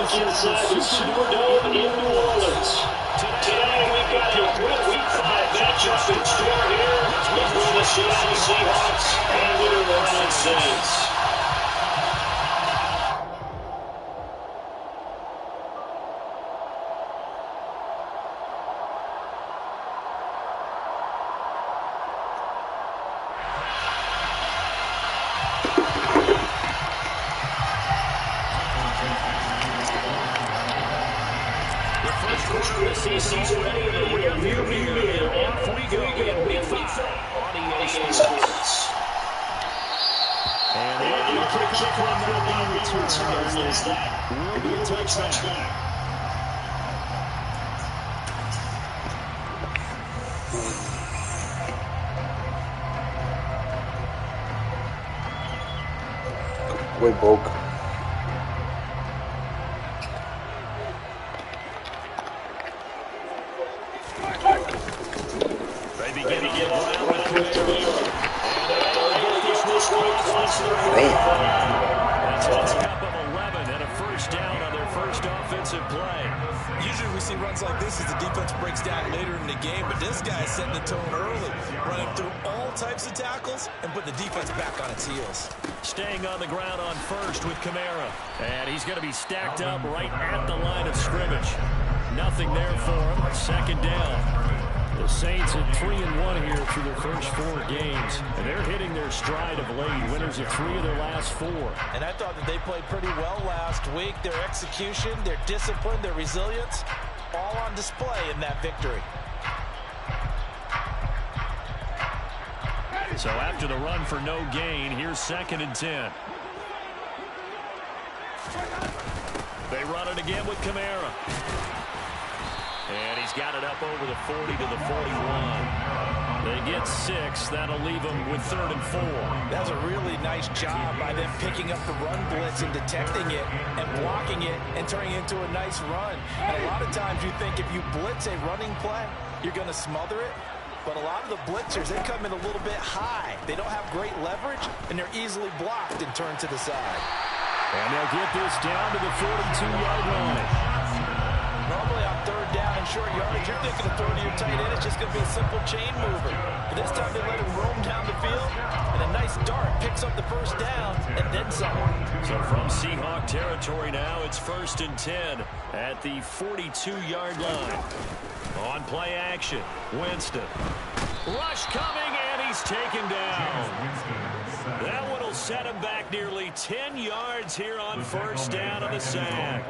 inside the Superdome in New Orleans. Today we've got your Week 5 matchup in store here between the Seattle Seahawks and the New Orleans Saints. Season ready in the rearview mirror, and off we go in Week 5 on EA Sports. And the kick from that long return is that will be a touchdown. Way broke. That's a cup of 11 and a first down on their first offensive play. Usually we see runs like this as the defense breaks down later in the game, but this guy is setting the tone early, running through all types of tackles and putting the defense back on its heels. Staying on the ground on first with Kamara. And he's going to be stacked up right at the line of scrimmage. Nothing there for him. Second down. The Saints at 3-1 here through their first 4 games. And they're hitting their stride of late. Winners of 3 of their last 4. And I thought that they played pretty well last week. Their execution, their discipline, their resilience, all on display in that victory. So after the run for no gain, here's 2nd and 10. They run it again with Kamara. And he's got it up over the 40 to the 41. They get 6. That'll leave them with 3rd and 4. That's a really nice job by them picking up the run blitz and detecting it and blocking it and turning it into a nice run. And a lot of times you think if you blitz a running play, you're going to smother it. But a lot of the blitzers, they come in a little bit high. They don't have great leverage, and they're easily blocked and turned to the side. And they'll get this down to the 42-yard line. Normally on 3rd down and short yardage, you're thinking of throwing to your tight end. It's just going to be a simple chain mover. But this time they let him roam down the field, and a nice dart picks up the first down and then some. So from Seahawk territory now, it's 1st and 10 at the 42-yard line. On play action, Winston. Rush coming, and he's taken down. That one will set him back nearly 10 yards here on first down on the sack.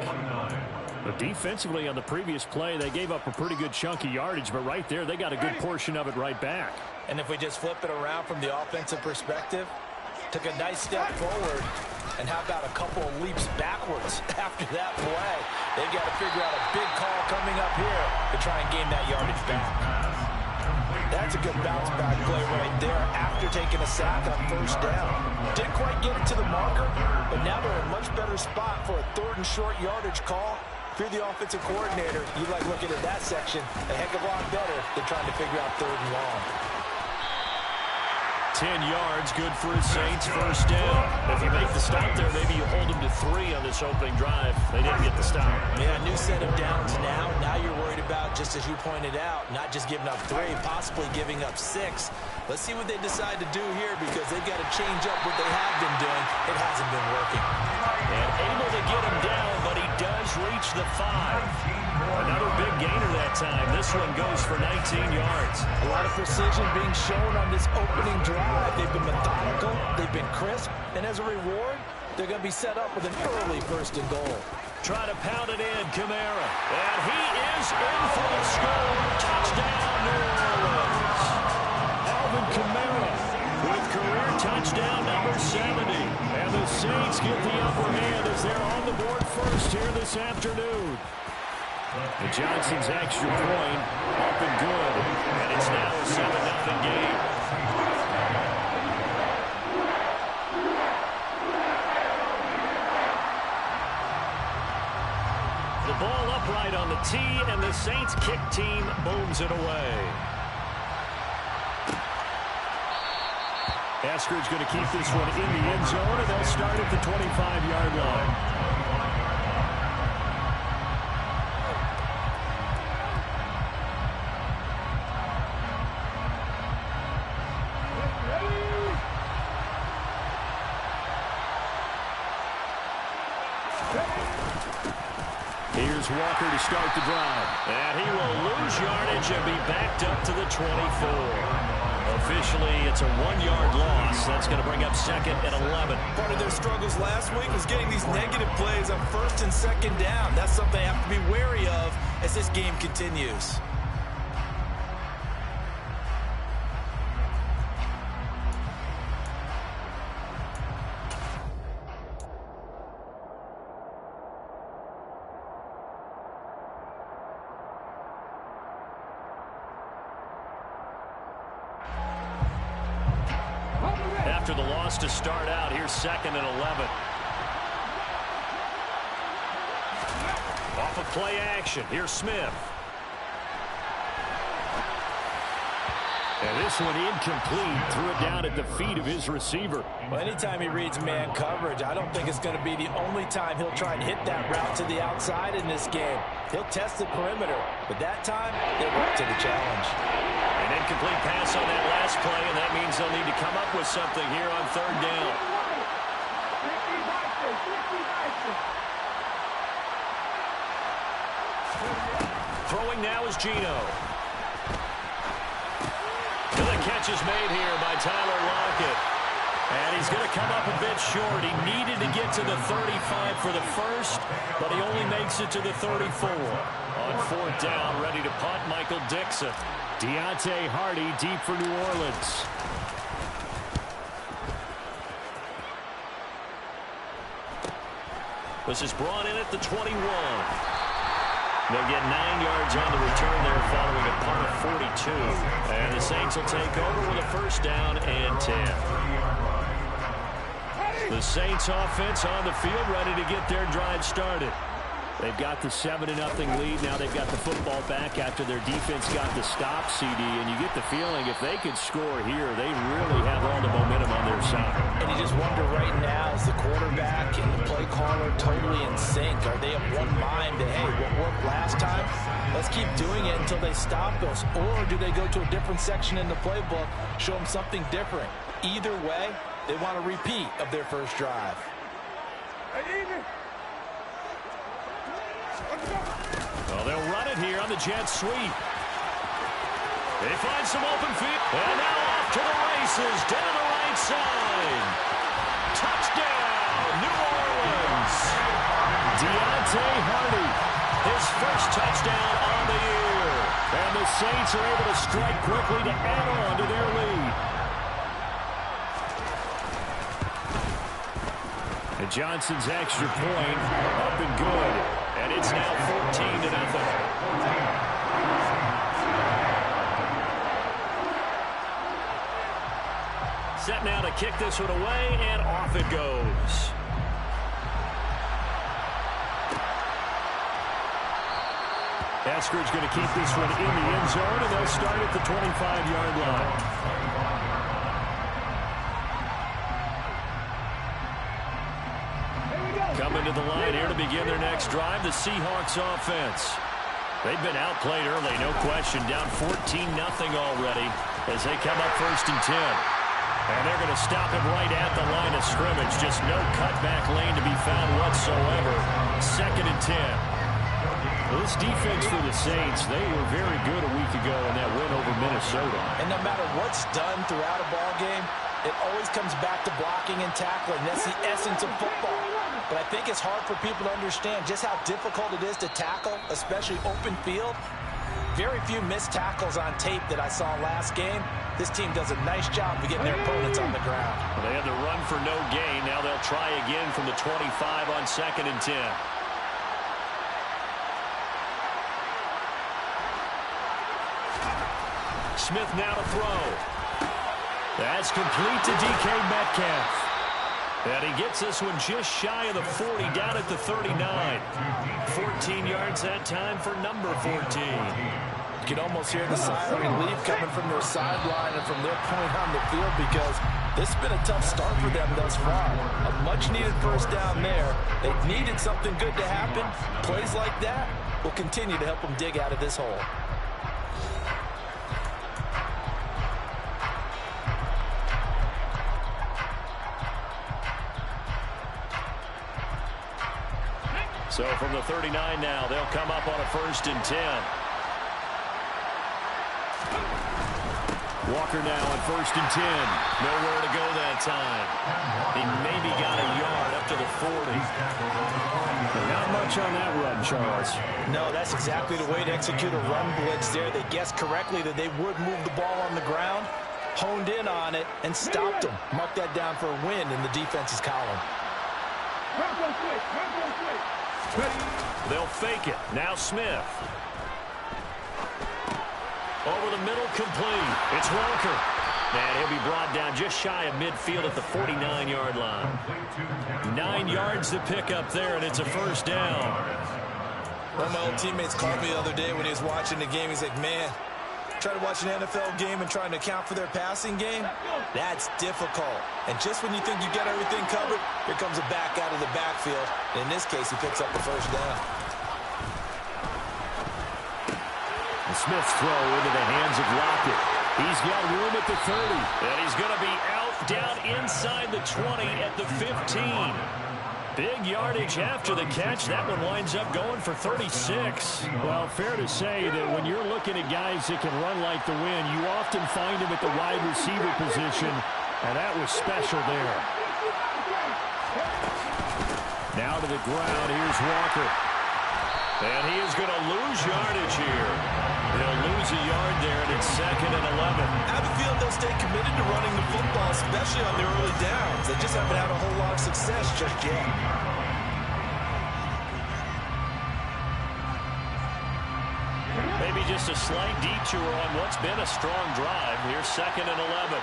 But defensively on the previous play, they gave up a pretty good chunk of yardage, but right there, they got a good portion of it right back. And if we just flip it around from the offensive perspective, took a nice step forward, and how about a couple of leaps backwards after that play? They've got to figure out a big call coming up here to try and gain that yardage back. That's a good bounce-back play right there after taking a sack on first down. Didn't quite get it to the marker, but now they're in a much better spot for a 3rd and short yardage call. If you're the offensive coordinator, you like looking at that section a heck of a lot better than trying to figure out 3rd and long. 10 yards, good for his Saints, first down. If you make the stop there, maybe you hold them to 3 on this opening drive. They didn't get the stop. Yeah, new set of downs now. Now you're worried about, just as you pointed out, not just giving up 3, possibly giving up 6. Let's see what they decide to do here, because they've got to change up what they have been doing. It hasn't been working. And able to get him down, but he does reach the 5. Another big gainer that time. This one goes for 19 yards. A lot of precision being shown on this opening drive. They've been methodical, they've been crisp, and as a reward, they're going to be set up with an early 1st and goal. Try to pound it in, Kamara. And he is in for the score. Touchdown, New Orleans. Alvin Kamara with career touchdown number 70. And the Saints get the upper hand as they're on the board first here this afternoon. And Johnson's extra point up and good. And it's now a 7-0 game. The ball upright on the tee, and the Saints kick team booms it away. Eskridge going to keep this one in the end zone, and they'll start at the 25-yard line. Here's Walker to start the drive. And he will lose yardage and be backed up to the 24. Officially, it's a 1-yard loss. That's going to bring up 2nd and 11. Part of their struggles last week was getting these negative plays on 1st and 2nd down. That's something they have to be wary of as this game continues. After the loss to start out, here's 2nd and 11. Off of play action, here's Smith. And this one incomplete. Threw it down at the feet of his receiver. Well, anytime he reads man coverage, I don't think it's going to be the only time he'll try and hit that route to the outside in this game. He'll test the perimeter, but that time, they're up to the challenge. An incomplete pass on that last play, and that means they'll need to come up with something here on 3rd down. Throwing now is Geno. The catch is made here by Tyler Lockett. And he's going to come up a bit short. He needed to get to the 35 for the first, but he only makes it to the 34. On 4th down, ready to punt, Michael Dixon. Deontay Hardy deep for New Orleans. This is brought in at the 21. They'll get 9 yards on the return there following a punt of 42. And the Saints will take over with a 1st down and 10. The Saints offense on the field ready to get their drive started. They've got the 7-0 lead. Now they've got the football back after their defense got the stop, CD. And you get the feeling if they could score here, they really have all the momentum on their side. And you just wonder right now, is the quarterback and the play caller totally in sync? Are they of one mind that, hey, what worked last time, let's keep doing it until they stop us? Or do they go to a different section in the playbook, show them something different? Either way, they want a repeat of their first drive. Well, they'll run it here on the jet sweep. They find some open field. And now off to the races, down the right side. Touchdown, New Orleans. Deontay Hardy, his first touchdown on the year. And the Saints are able to strike quickly to add on to their lead. And Johnson's extra point up and good. And it's now 14-0. Set now to kick this one away, and off it goes. Eskridge going to keep this one in the end zone, and they'll start at the 25-yard line. Coming to the line here to begin their next drive, the Seahawks offense. They've been outplayed early, no question, down 14-0 already as they come up 1st and 10. And they're going to stop him right at the line of scrimmage. Just no cutback lane to be found whatsoever. 2nd and 10. Well, this defense for the Saints, they were very good a week ago in that win over Minnesota. And no matter what's done throughout a ball game, it always comes back to blocking and tackling. That's the essence of football. But I think it's hard for people to understand just how difficult it is to tackle, especially open field. Very few missed tackles on tape that I saw last game. This team does a nice job of getting their opponents on the ground. Well, they had to run for no gain. Now they'll try again from the 25 on 2nd and 10. Smith now to throw. That's complete to DK Metcalf. And he gets this one just shy of the 40, down at the 39. 14 yards that time for number 14. You can almost hear the sigh of relief coming from their sideline and from their point on the field because this has been a tough start for them thus far. A much-needed 1st down there. They needed something good to happen. Plays like that will continue to help them dig out of this hole. So from the 39 now, they'll come up on a 1st and 10. Walker now on 1st and 10. Nowhere to go that time. He maybe got a yard up to the 40. Not much on that run, Charles. No, that's exactly the way to execute a run blitz there. They guessed correctly that they would move the ball on the ground, honed in on it, and stopped them. Mark that down for a win in the defense's column. They'll fake it. Now Smith. Over the middle, complete. It's Walker. And he'll be brought down just shy of midfield at the 49-yard line. 9 yards to pick up there, and it's a 1st down. One of my old teammates called me the other day when he was watching the game. He's like, man, try to watch an NFL game and trying to account for their passing game? That's difficult. And just when you think you get everything covered, here comes a back out of the backfield. And in this case, he picks up the 1st down. And Smith's throw into the hands of Lockett. He's got room at the 30. And he's going to be out down inside the 20 at the 15. Big yardage after the catch. That one winds up going for 36. Well, fair to say that when you're looking at guys that can run like the wind, you often find them at the wide receiver position, and that was special there. Now to the ground. Here's Walker. And he is going to lose yardage here. He'll lose a yard there, and it's 2nd and 11. I have a feeling they'll stay committed to running the football, especially on the early downs. They just haven't had a whole lot of success just yet. Maybe just a slight detour on what's been a strong drive. Here's 2nd and 11.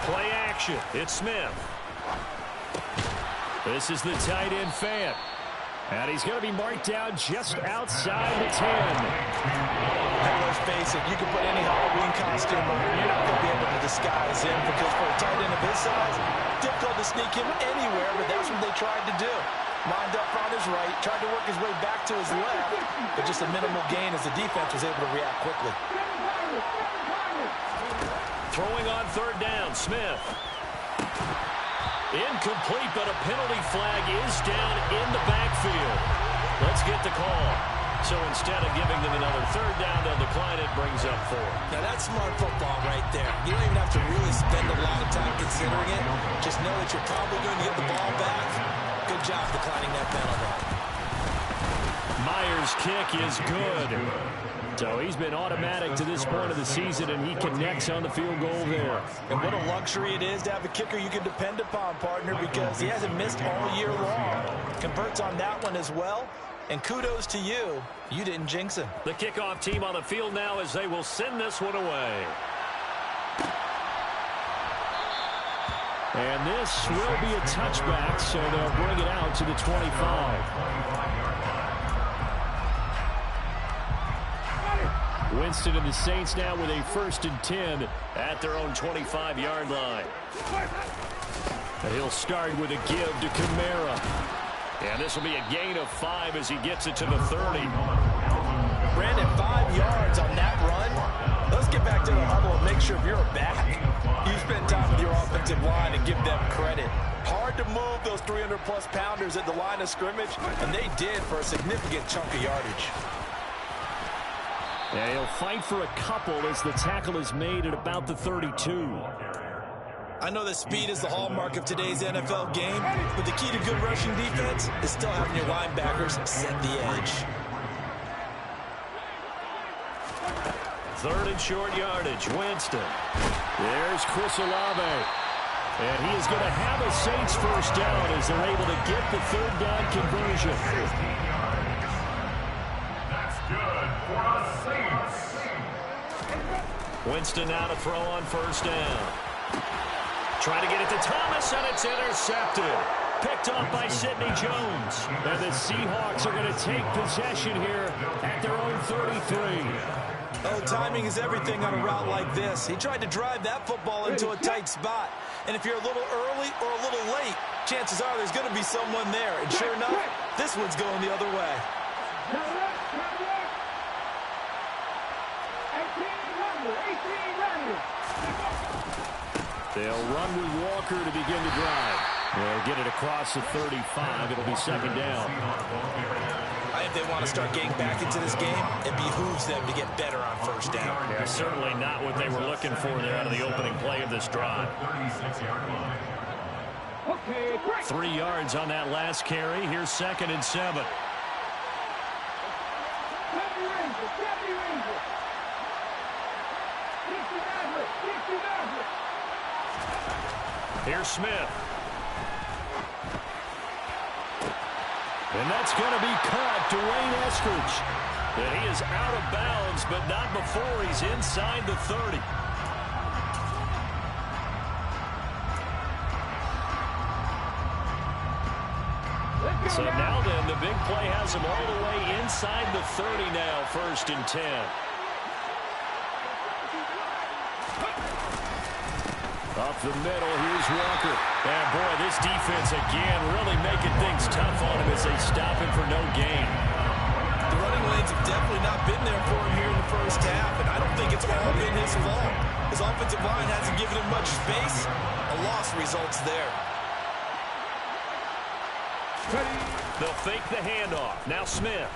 Play action. It's Smith. This is the tight end Fant. And he's going to be marked down just outside the 10. And let's face it, you can put any Halloween costume on, you're not going to be able to disguise him, because for a tight end of his size, difficult to sneak him anywhere, but that's what they tried to do. Lined up on his right, tried to work his way back to his left, but just a minimal gain as the defense was able to react quickly. Throwing on 3rd down, Smith. Incomplete, but a penalty flag is down in the backfield. Let's get the call. So instead of giving them another 3rd down, they'll decline it, brings up 4. Now that's smart football right there. You don't even have to really spend a lot of time considering it. Just know that you're probably going to get the ball back. Good job declining that penalty. Myers' kick is good. So he's been automatic to this point of the season, and he connects on the field goal there. And what a luxury it is to have a kicker you can depend upon, partner, because he hasn't missed all year long. Converts on that one as well. And kudos to you. You didn't jinx him. The kickoff team on the field now as they will send this one away. And this will be a touchback, so they'll bring it out to the 25. Winston and the Saints now with a 1st and 10 at their own 25-yard line. And he'll start with a give to Kamara. And this will be a gain of 5 as he gets it to the 30. Brandon, 5 yards on that run. Let's get back to the huddle and make sure if you're a back, you spend time with your offensive line and give them credit. Hard to move those 300-plus pounders at the line of scrimmage, and they did for a significant chunk of yardage. Yeah, he'll fight for a couple as the tackle is made at about the 32. I know that speed is the hallmark of today's NFL game, but the key to good rushing defense is still having your linebackers set the edge. 3rd and short yardage, Winston. There's Chris Olave. And he is going to have a Saints 1st down as they're able to get the 3rd down conversion. That's good for the Saints. Winston now to throw on 1st down. Trying to get it to Thomas, and it's intercepted. Picked off by Sidney Jones. And the Seahawks are going to take possession here at their own 33. Oh, timing is everything on a route like this. He tried to drive that football into a tight spot. And if you're a little early or a little late, chances are there's going to be someone there. And sure enough, this one's going the other way. They'll run with Walker to begin the drive. They'll get it across the 35. It'll be second down. If they want to start getting back into this game, it behooves them to get better on first down. Yeah, certainly not what they were looking for there out of the opening play of this drive. 3 yards on that last carry. Here's 2nd and 7. Here's Smith. And that's going to be caught. Dwayne Eskridge. And he is out of bounds, but not before he's inside the 30. So now then, the big play has him all the way inside the 30 now, 1st and 10. Up the middle, here's Walker. And boy, this defense again really making things tough on him as they stop him for no gain. The running lanes have definitely not been there for him here in the first half, and I don't think it's all been his fault. His offensive line hasn't given him much space. A loss results there. They'll fake the handoff. Now Smith.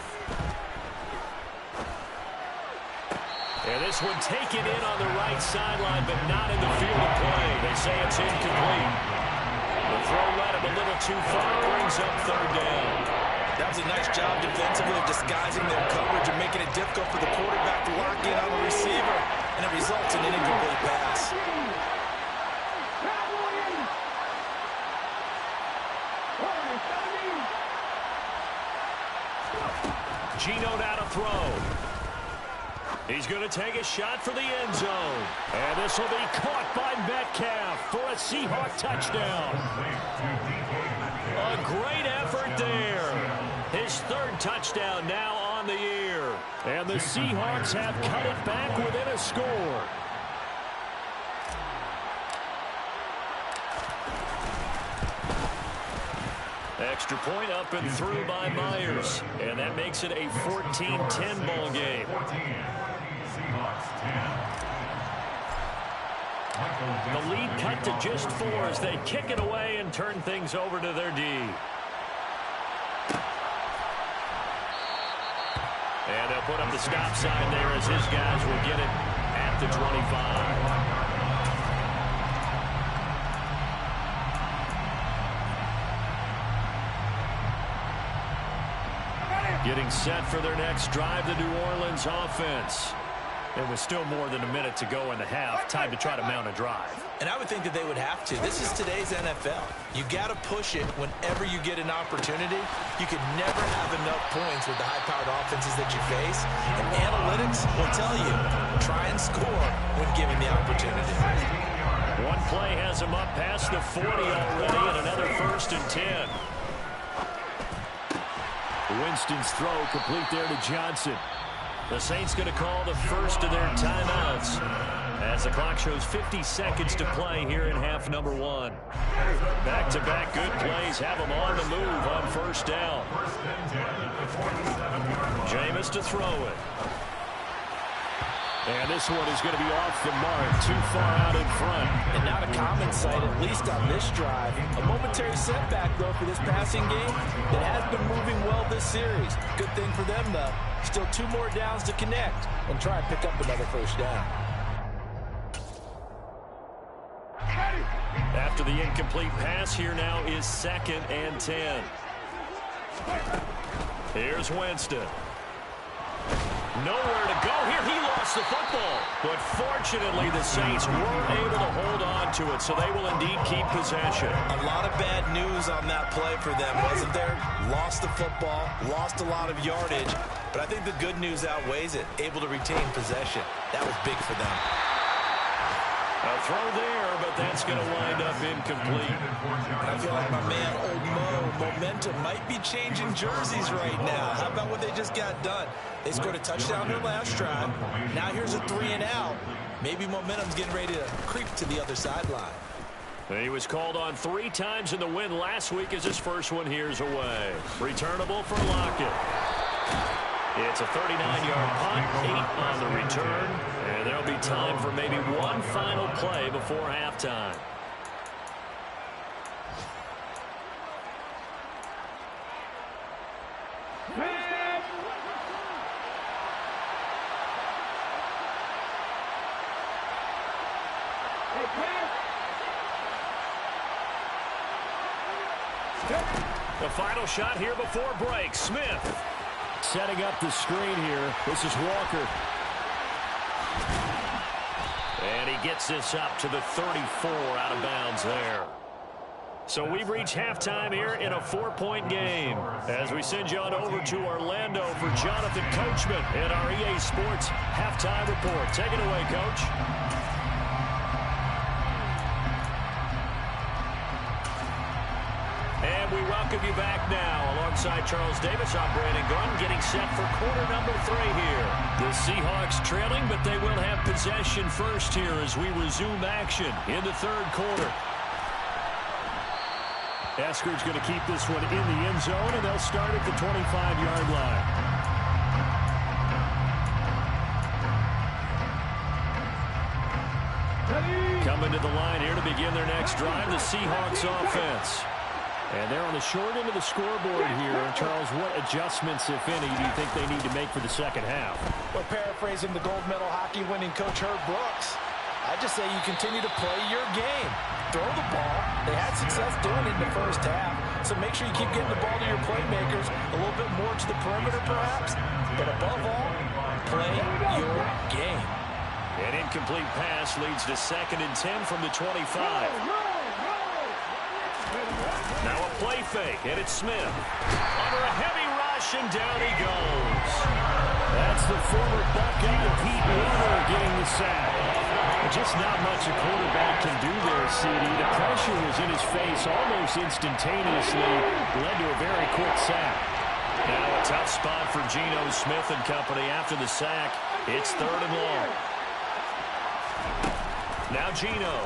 And this one taken in on the right sideline, but not in the field of play. They say it's incomplete. The throw led him a little too far, brings up 3rd down. That was a nice job defensively of disguising their coverage and making it difficult for the quarterback to lock in on the receiver, and it results in an incomplete pass. Geno now to throw. He's going to take a shot for the end zone. And this will be caught by Metcalf for a Seahawk touchdown. A great effort there. His 3rd touchdown now on the year. And the Seahawks have cut it back within a score. Extra point up and through by Myers. And that makes it a 14-10 ball game. The lead cut to just 4 as they kick it away and turn things over to their D. And they'll put up the stop sign there as his guys will get it at the 25. Getting set for their next drive, the New Orleans offense. There was still more than a minute to go in the half. Time to try to mount a drive. And I would think that they would have to. This is today's NFL. You got to push it whenever you get an opportunity. You could never have enough points with the high-powered offenses that you face. And analytics will tell you, try and score when given the opportunity. One play has him up past the 40 already, and another 1st and 10. Winston's throw complete there to Johnson. The Saints going to call the first of their timeouts as the clock shows 50 seconds to play here in half number 1. Back-to-back good plays have them on the move on 1st down. Jameis to throw it. And this one is going to be off the mark, too far out in front. And not a common sight, at least on this drive. A momentary setback, though, for this passing game that has been moving well this series. Good thing for them, though. Still 2 more downs to connect and try and pick up another 1st down. After the incomplete pass, here now is 2nd and 10. Here's Winston. Nowhere to go here. He lost the football. But fortunately, the Saints weren't able to hold on to it, so they will indeed keep possession. A lot of bad news on that play for them, wasn't there? Lost the football, lost a lot of yardage. But I think the good news outweighs it. Able to retain possession. That was big for them. A throw there, but that's going to wind up incomplete. I feel like my man, Old Mo, momentum might be changing jerseys right now. How about what they just got done? They scored a touchdown their last drive. Now here's a 3 and out. Maybe momentum's getting ready to creep to the other sideline. He was called on 3 times in the win last week as his first one here's away. Returnable for Lockett. It's a 39-yard punt, 8 on the return, and there'll be time for maybe one final play before halftime. The final shot here before break. Smith setting up the screen here. This is Walker. And he gets this up to the 34 out of bounds there. So we've reached halftime here in a 4-point game. As we send you on over to Orlando for Jonathan Coachman in our EA Sports Halftime Report. Take it away, Coach. And we welcome you back now. Alongside Charles Davis, I'm Brandon Gunn, getting set for quarter number 3 here. The Seahawks trailing, but they will have possession first here as we resume action in the third quarter. Eskridge going to keep this one in the end zone, and they'll start at the 25-yard line. Coming to the line here to begin their next drive, the Seahawks offense. And they're on the short end of the scoreboard here. And Charles, what adjustments, if any, do you think they need to make for the second half? Well, paraphrasing the gold medal hockey winning coach Herb Brooks, I just say you continue to play your game. Throw the ball. They had success doing it in the first half, so make sure you keep getting the ball to your playmakers, a little bit more to the perimeter perhaps, but above all, play your game. An incomplete pass leads to 2nd and 10 from the 25. Now a play fake, and it's Smith. Under a heavy rush, and down he goes. That's the former Buckeye Pete Werner getting the sack. Just not much a quarterback can do there, CD. The pressure was in his face almost instantaneously. Led to a very quick sack. Now a tough spot for Geno Smith and company after the sack. It's 3rd and long. Now Geno.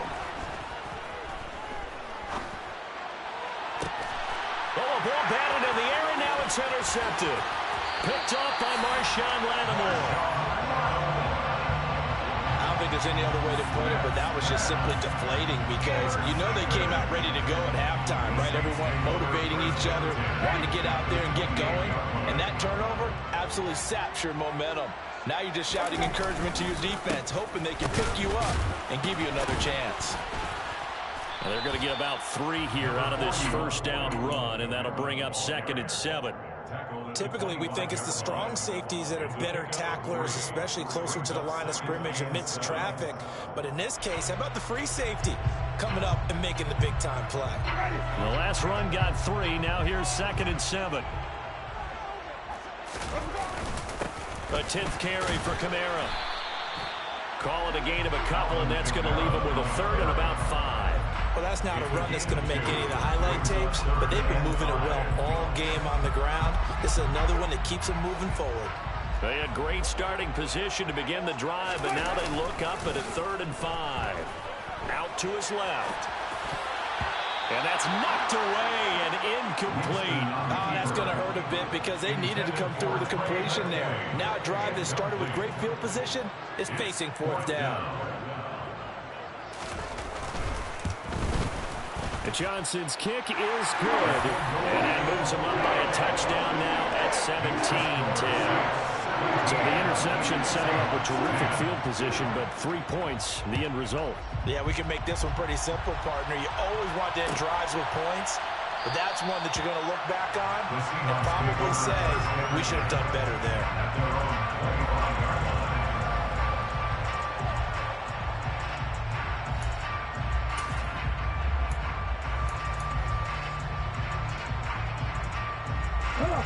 Oh, a ball batted in the air, and now it's intercepted. Picked off by Marshawn Lattimore. I don't think there's any other way to put it, but that was just simply deflating because you know they came out ready to go at halftime, right? Everyone motivating each other, wanting to get out there and get going. And that turnover absolutely saps your momentum. Now you're just shouting encouragement to your defense, hoping they can pick you up and give you another chance. Well, they're going to get about 3 here out of this first down run, and that'll bring up 2nd and 7. Typically, we think it's the strong safeties that are better tacklers, especially closer to the line of scrimmage amidst traffic. But in this case, how about the free safety coming up and making the big-time play? The last run got 3. Now here's 2nd and 7. A 10th carry for Kamara. Call it a gain of a couple, and that's going to leave him with a 3rd and about 5. Well, that's not a run that's going to make any of the highlight tapes, but they've been moving it well all game on the ground. This is another one that keeps them moving forward. They had great starting position to begin the drive, but now they look up at a 3rd and 5. Out to his left. And that's knocked away and incomplete. Oh, that's going to hurt a bit because they needed to come through with a completion there. Now a drive that started with great field position is facing 4th down. Johnson's kick is good, and that moves him up by a touchdown now at 17-10. So the interception set him up with terrific field position, but 3 points, the end result. Yeah, we can make this one pretty simple, partner. You always want to end drives with points, but that's one that you're going to look back on and probably say, we should have done better there.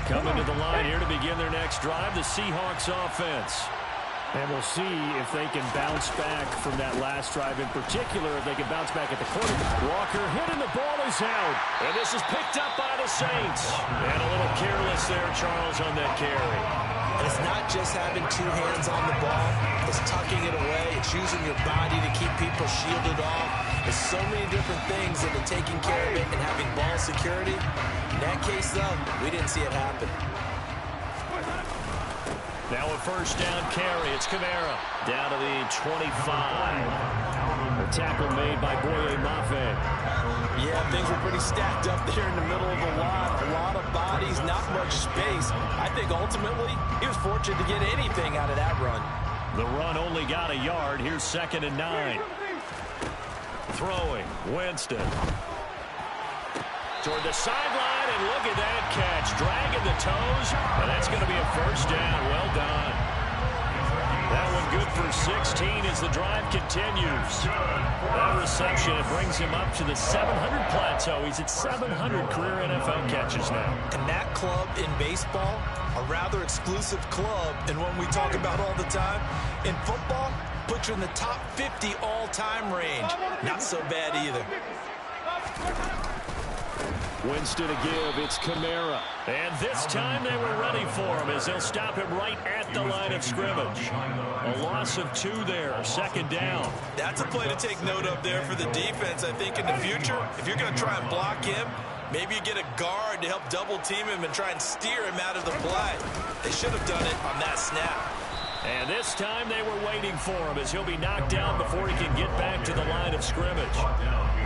Coming to the line here to begin their next drive, the Seahawks offense. And we'll see if they can bounce back from that last drive in particular, if they can bounce back at the quarterback. Walker hit and the ball is out. And this is picked up by the Saints. And a little careless there, Charles, on that carry. It's not just having 2 hands on the ball. It's tucking it away. It's using your body to keep people shielded off. There's so many different things into taking care of it and having ball security. In that case, though, we didn't see it happen. Now a first down carry. It's Kamara down to the 25. tackle made by Boye Mafe. Yeah, things were pretty stacked up there in the middle of the line. A lot of bodies, not much space. I think ultimately he was fortunate to get anything out of that run. The run only got a yard. Here's 2nd and 9. Throwing, Winston. Toward the sideline, and look at that catch. Dragging the toes, and that's going to be a first down. Well done. That one good for 16 as the drive continues. That reception, it brings him up to the 700 plateau. He's at 700 career NFL catches now. And that club in baseball, a rather exclusive club, and one we talk about all the time. In football, puts you in the top 50 all-time range. Not so bad either. Winston to give, it's Kamara. And this time they were ready for him as they'll stop him right at the line of scrimmage. A loss of 2 there, 2nd down. That's a play to take note of there for the defense. I think in the future, if you're going to try and block him, maybe you get a guard to help double team him and try and steer him out of the play. They should have done it on that snap. And this time they were waiting for him as he'll be knocked down before he can get back to the line of scrimmage.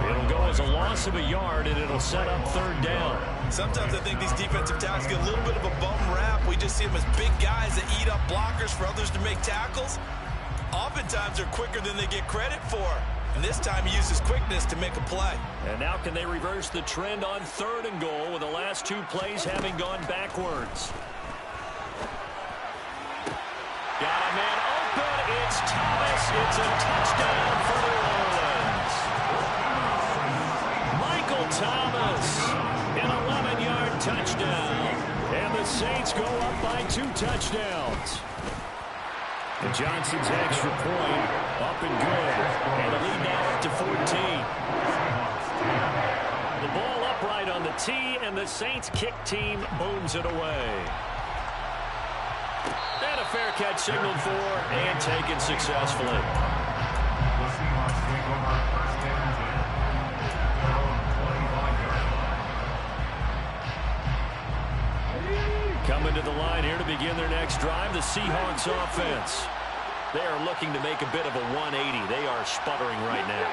It'll go as a loss of a yard, and it'll set up 3rd down. Sometimes I think these defensive tackles get a little bit of a bum rap. We just see them as big guys that eat up blockers for others to make tackles. Oftentimes they're quicker than they get credit for. And this time he uses quickness to make a play. And now can they reverse the trend on 3rd and goal with the last 2 plays having gone backwards? Got a man open. It's Thomas. It's a touchdown for New Orleans. Michael Thomas, an 11-yard touchdown. And the Saints go up by 2 touchdowns. And Johnson's extra point up and good. And the lead now up to 14. The ball upright on the tee, and the Saints kick team booms it away. And a fair catch signaled for and taken successfully. Coming to the line here to begin their next drive, the Seahawks offense. They are looking to make a bit of a 180. They are sputtering right now.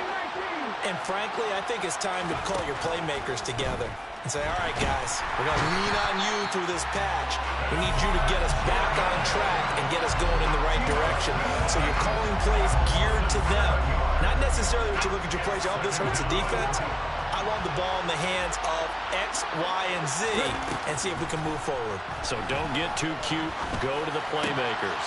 And frankly, I think it's time to call your playmakers together and say, all right, guys, we're going to lean on you through this patch. We need you to get us back on track and get us going in the right direction. So you're calling plays geared to them. Not necessarily that you look at your plays, oh, this hurts the defense. I want the ball in the hands of X, Y, and Z and see if we can move forward. So don't get too cute. Go to the playmakers.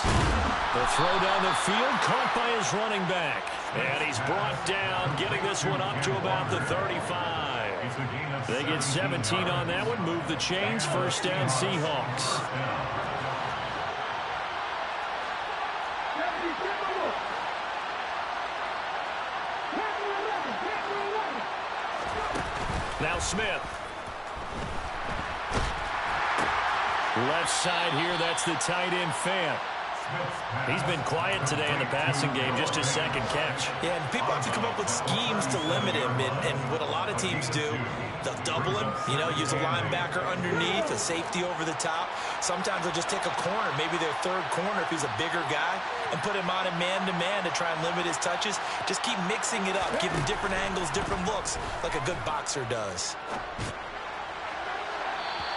The throw down the field, caught by his running back. And he's brought down, getting this one up to about the 35. They get 17 on that one, move the chains, 1st down Seahawks. Now Smith. Left side here, that's the tight end Fant. He's been quiet today in the passing game, just his 2nd catch. Yeah, and people have to come up with schemes to limit him. And what a lot of teams do, they'll double him, use a linebacker underneath, a safety over the top. Sometimes they'll just take a corner, maybe their 3rd corner if he's a bigger guy, and put him on a man-to-man to try and limit his touches. Just keep mixing it up, give him different angles, different looks, like a good boxer does.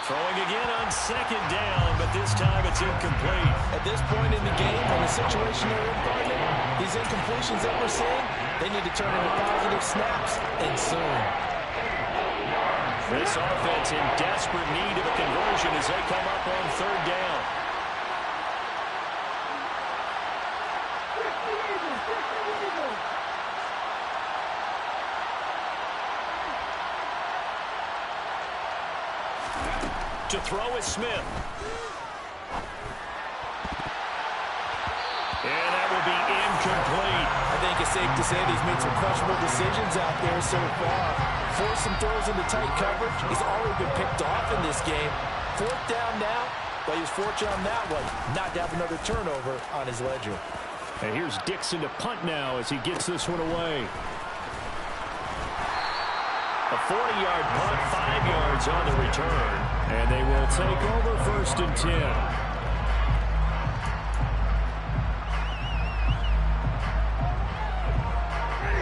Throwing again on 2nd down, but this time it's incomplete. At this point in the game, in the situation they're in, partner, these incompletions that we're seeing, they need to turn into positive snaps, and soon. This offense in desperate need of a conversion as they come up on 3rd down. To throw is Smith. And that will be incomplete. I think it's safe to say that he's made some questionable decisions out there so far. Forced some throws into tight coverage. He's already been picked off in this game. 4th down now, but he was fortunate on that one not to have another turnover on his ledger. And here's Dixon to punt now as he gets this one away. A 40-yard punt, 5 yards on the return. And they will take over 1st and 10.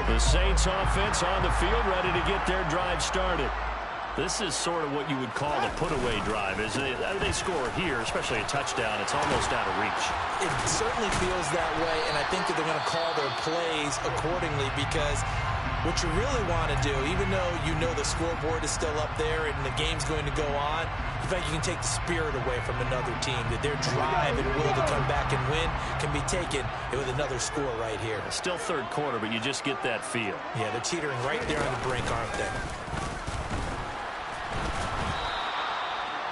The Saints offense on the field, ready to get their drive started. This is sort of what you would call a put-away drive. As they score here, especially a touchdown, it's almost out of reach. It certainly feels that way, and I think that they're going to call their plays accordingly, because what you really want to do, even though you know the scoreboard is still up there and the game's going to go on, in fact, you can take the spirit away from another team, that their drive and will to come back and win can be taken with another score right here. Still third quarter, but you just get that feel. Yeah, they're teetering right there on the brink, aren't they?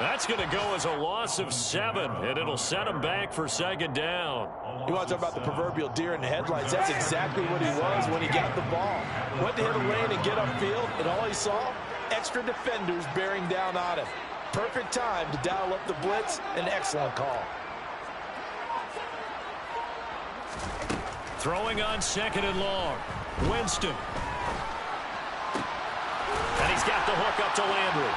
That's going to go as a loss of 7, and it'll set him back for second down. You want to talk about the proverbial deer in the headlights. That's exactly what he was when he got the ball. Went to hit a lane and get upfield, and all he saw, extra defenders bearing down on him. Perfect time to dial up the blitz. An excellent call. Throwing on second and long. Winston. And he's got the hook up to Landry.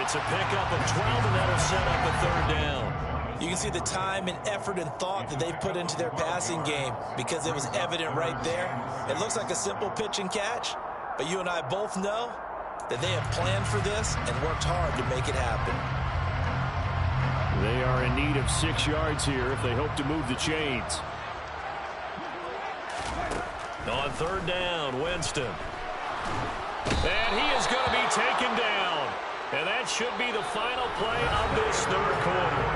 It's a pickup of 12, and that'll set up a third down. You can see the time and effort and thought that they've put into their passing game, because it was evident right there. It looks like a simple pitch and catch, but you and I both know that they have planned for this and worked hard to make it happen. They are in need of 6 yards here if they hope to move the chains. On third down, Winston. And he is going to be taken down. And that should be the final play of this third quarter.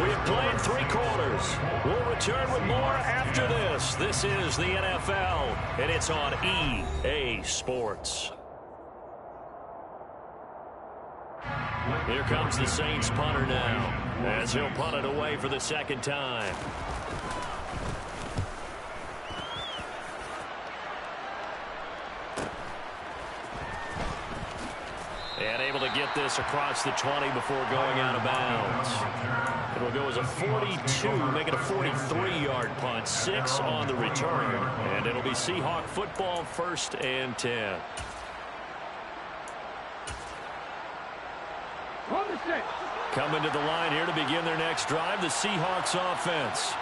We have played 3 quarters. We'll return with more after this. This is the NFL, and it's on EA Sports. Here comes the Saints punter now, as he'll punt it away for the second time. And able to get this across the 20 before going out of bounds. It will go as a 42, make it a 43-yard punt. 6 on the return. And it'll be Seahawk football, 1st and 10. Coming to the line here to begin their next drive, the Seahawks offense.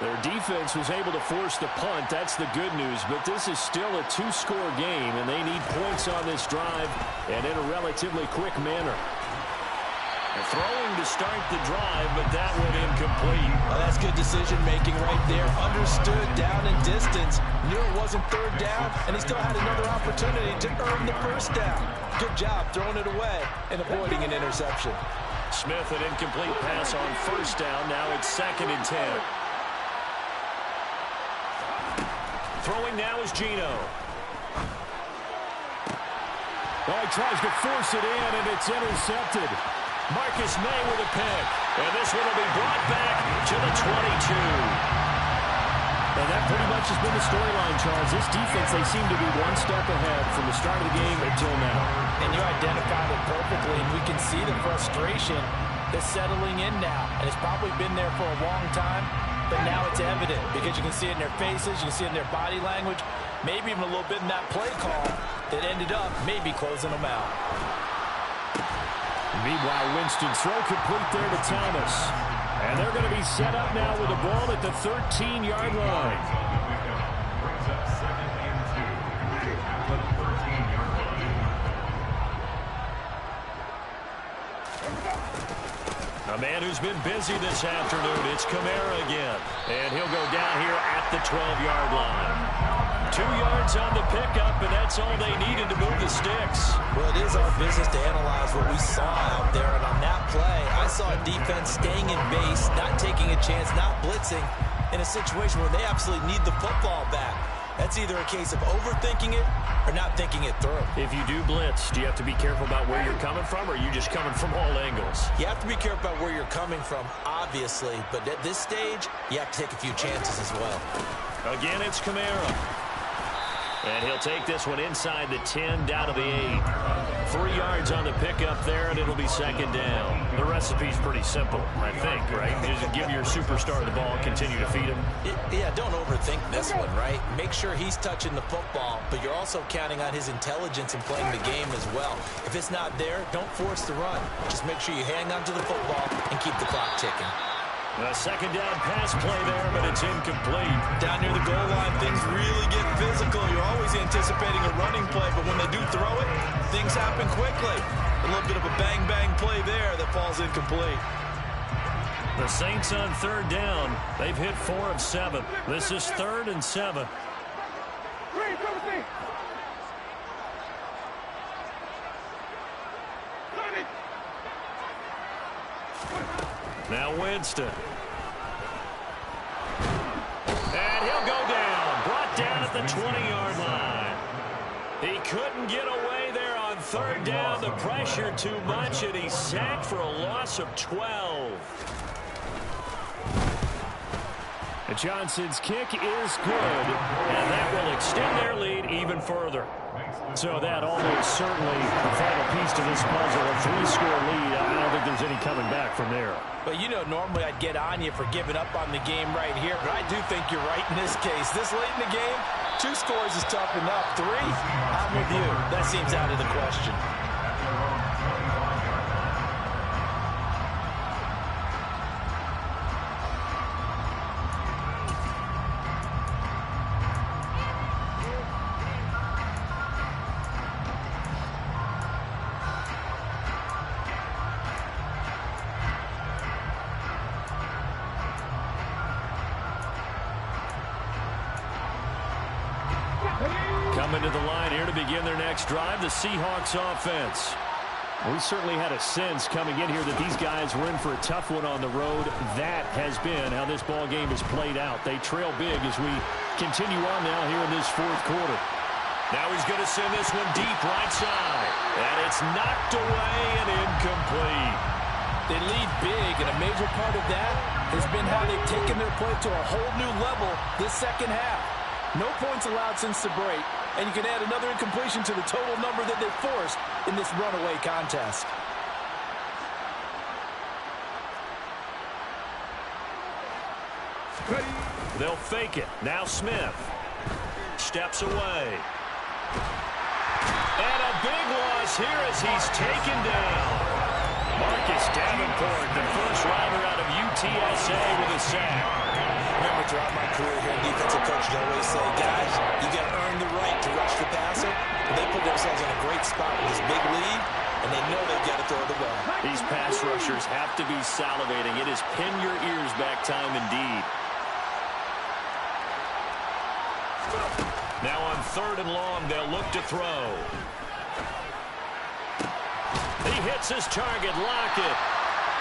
Their defense was able to force the punt. That's the good news. But this is still a 2-score game, and they need points on this drive and in a relatively quick manner. Throwing to start the drive, but that went incomplete. Well, that's good decision-making right there. Understood down and distance. Knew it wasn't third down, and he still had another opportunity to earn the first down. Good job throwing it away and avoiding an interception. Smith, an incomplete pass on first down. Now it's 2nd and 10. Throwing now is Geno. Oh, he tries to force it in, and it's intercepted. Marcus May with a pick. And this one will be brought back to the 22. And that pretty much has been the storyline, Charles. This defense, they seem to be one step ahead from the start of the game until now. And you identified it perfectly, and we can see the frustration that's settling in now. And it's probably been there for a long time, but now it's evident because you can see it in their faces, you can see it in their body language, maybe even a little bit in that play call that ended up maybe closing them out. Meanwhile, Winston throw complete there to Thomas. And they're going to be set up now with the ball at the 13-yard line. A man who's been busy this afternoon, it's Kamara again. And he'll go down here at the 12-yard line. 2 yards on the pickup, and that's all they needed to move the sticks. Well, it is our business to analyze what we saw out there, and on that play, I saw a defense staying in base, not taking a chance, not blitzing, in a situation where they absolutely need the football back. That's either a case of overthinking it or not thinking it through. If you do blitz, do you have to be careful about where you're coming from, or are you just coming from all angles? You have to be careful about where you're coming from, obviously, but at this stage, you have to take a few chances as well. Again, it's Kamara. And he'll take this one inside the 10, down to the 8. 3 yards on the pickup there, and it'll be 2nd down. The recipe's pretty simple, I think, right? Just give your superstar the ball, continue to feed him. Yeah, don't overthink this one, right? Make sure he's touching the football, but you're also counting on his intelligence in playing the game as well. If it's not there, don't force the run. Just make sure you hang on to the football and keep the clock ticking. A second down pass play there, but it's incomplete. Down near the goal line, things really get physical. You're always anticipating a running play, but when they do throw it, things happen quickly. A little bit of a bang-bang play there that falls incomplete. The Saints on third down. They've hit 4 of 7. This is 3rd and 7. Now Winston. And he'll go down. Brought down at the 20-yard line. He couldn't get away there on third down. The pressure too much, and he's sacked for a loss of 12. Johnson's kick is good, and that will extend their lead even further. So that almost certainly the final piece to this puzzle, a 3-score lead. I don't think there's any coming back from there. But you know, normally I'd get on you for giving up on the game right here, but I do think you're right in this case. This late in the game, 2 scores is tough enough. 3, I'm with you. That seems out of the question. Coming to the line here to begin their next drive, the Seahawks offense. We certainly had a sense coming in here that these guys were in for a tough one on the road. That has been how this ball game has played out. They trail big as we continue on now here in this 4th quarter. Now he's going to send this one deep right side. And it's knocked away and incomplete. They lead big, and a major part of that has been how they've taken their play to a whole new level this second half. No points allowed since the break, and you can add another incompletion to the total number that they forced in this runaway contest. They'll fake it. Now Smith steps away. And a big loss here as he's taken down. Marcus Davenport, the first rounder out of UTSA with a sack. Remember, throughout my career here, defensive coaches always say, guys, you got to earn the right to rush the passer. And they put themselves in a great spot with this big lead, and they know they've got to throw the ball. These pass rushers have to be salivating. It is pin your ears back time indeed. Now on 3rd and long, they'll look to throw. He hits his target, Lockett.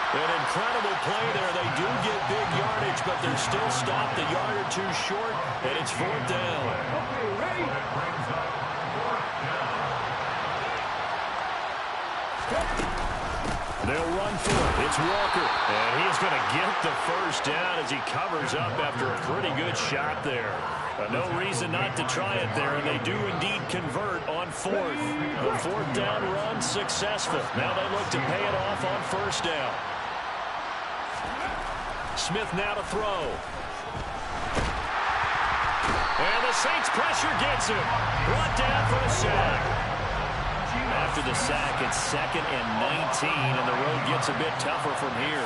An incredible play there. They do get big yardage, but they're still stopped a yard or 2 short, and it's 4th down. They'll run for it. It's Walker, and he's going to get the first down as he covers up after a pretty good shot there. No reason not to try it there, and they do indeed convert on 4th. The 4th down run successful. Now they look to pay it off on 1st down. Smith now to throw. And the Saints pressure gets him. Brought down for a sack. After the sack, it's 2nd and 19, and the road gets a bit tougher from here.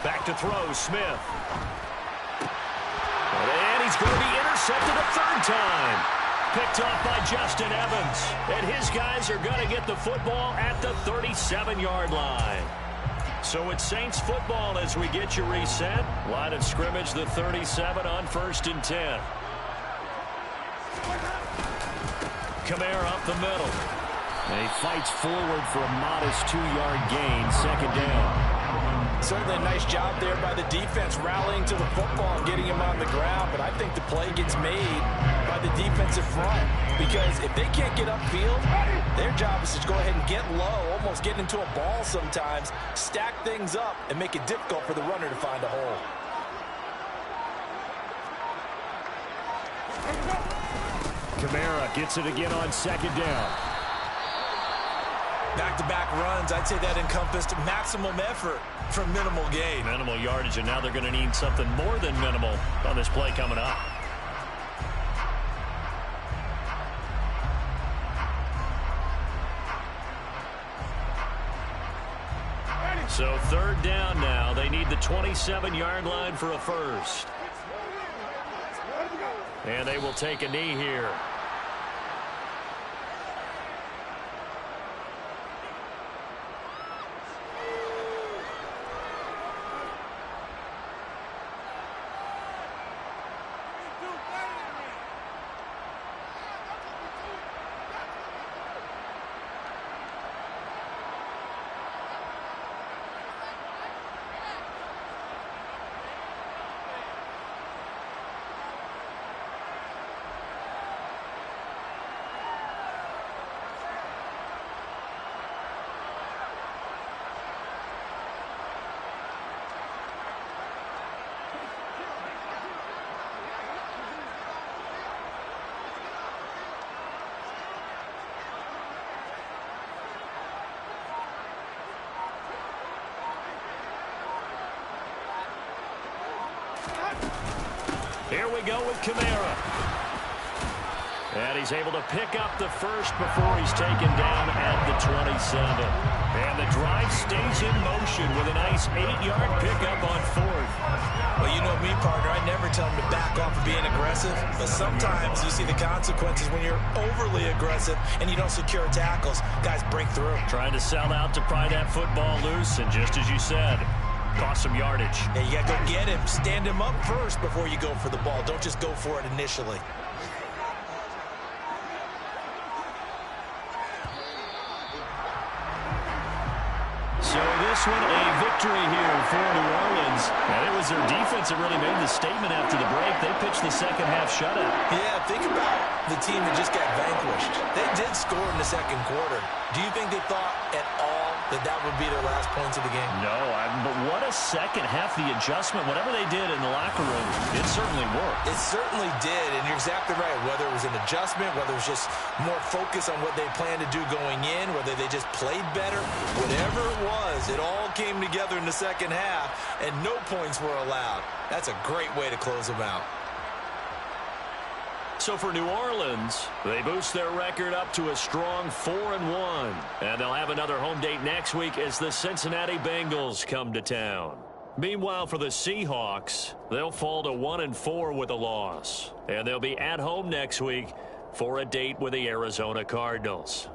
Back to throw, Smith. And he's going to be intercepted a 3rd time. Picked off by Justin Evans. And his guys are going to get the football at the 37-yard line. So it's Saints football as we get you reset. Line of scrimmage, the 37 on 1st and 10. Kamara up the middle. And he fights forward for a modest 2-yard gain, 2nd down. Certainly a nice job there by the defense rallying to the football and getting him on the ground, but I think the play gets made by the defensive front because if they can't get upfield, their job is to go ahead and get low, almost get into a ball sometimes, stack things up, and make it difficult for the runner to find a hole. Kamara gets it again on 2nd down. Back-to-back runs, I'd say that encompassed maximum effort for minimal gain. Minimal yardage, and now they're going to need something more than minimal on this play coming up. So third down now. They need the 27-yard line for a first. And they will take a knee here. Here we go with Kamara. And he's able to pick up the first before he's taken down at the 27. And the drive stays in motion with a nice 8-yard pickup on fourth. Well, you know me, partner. I never tell him to back off of being aggressive. But sometimes you see the consequences when you're overly aggressive and you don't secure tackles. Guys break through. Trying to sell out to pry that football loose. And just as you said, cost some yardage. Yeah, you got to go get him. Stand him up first before you go for the ball. Don't just go for it initially. So this one, a victory here for New Orleans. And it was their defense that really made the statement after the break. They pitched the second half shutout. Yeah, think about the team that just got vanquished. They did score in the second quarter. Do you think they thought at all that would be their last points of the game? No, but what a second half. The adjustment, whatever they did in the locker room, it certainly worked. It certainly did, and you're exactly right. Whether it was an adjustment, whether it was just more focus on what they planned to do going in, whether they just played better, whatever it was, it all came together in the second half, and no points were allowed. That's a great way to close them out. So for New Orleans, they boost their record up to a strong 4-1. And they'll have another home date next week as the Cincinnati Bengals come to town. Meanwhile, for the Seahawks, they'll fall to 1-4 with a loss. And they'll be at home next week for a date with the Arizona Cardinals.